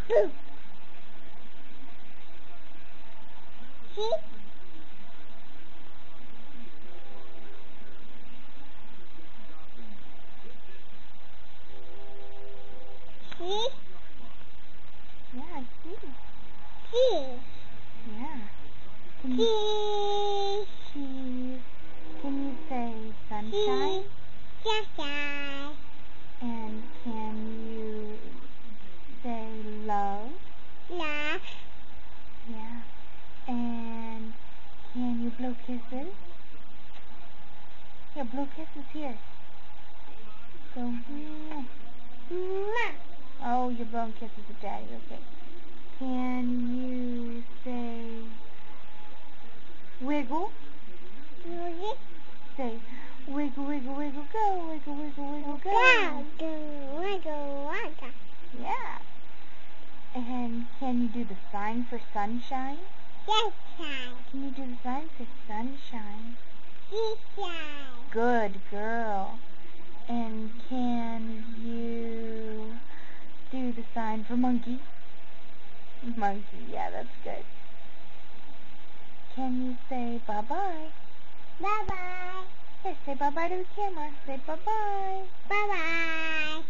Boo. See? See? Yeah, see. Cheese. Yeah. Cheese. Can you say sunshine? Sunshine. And can you say love? Love. Yeah. And can you blow kisses? Yeah, blow kisses here. Go. Mwah. Oh, you're blowing kisses at Daddy. Okay. Can you say wiggle? Music. Say wiggle, wiggle, wiggle, go. Wiggle, wiggle, wiggle, go. Wiggle. Yeah. And can you do the sign for sunshine? Sunshine. Can you do the sign for sunshine? Sunshine. Good girl. And can you do the sign for monkey? Monkey, yeah, that's good. Can you say bye-bye? Bye-bye. Here, say bye-bye to the camera. Say bye-bye. Bye-bye.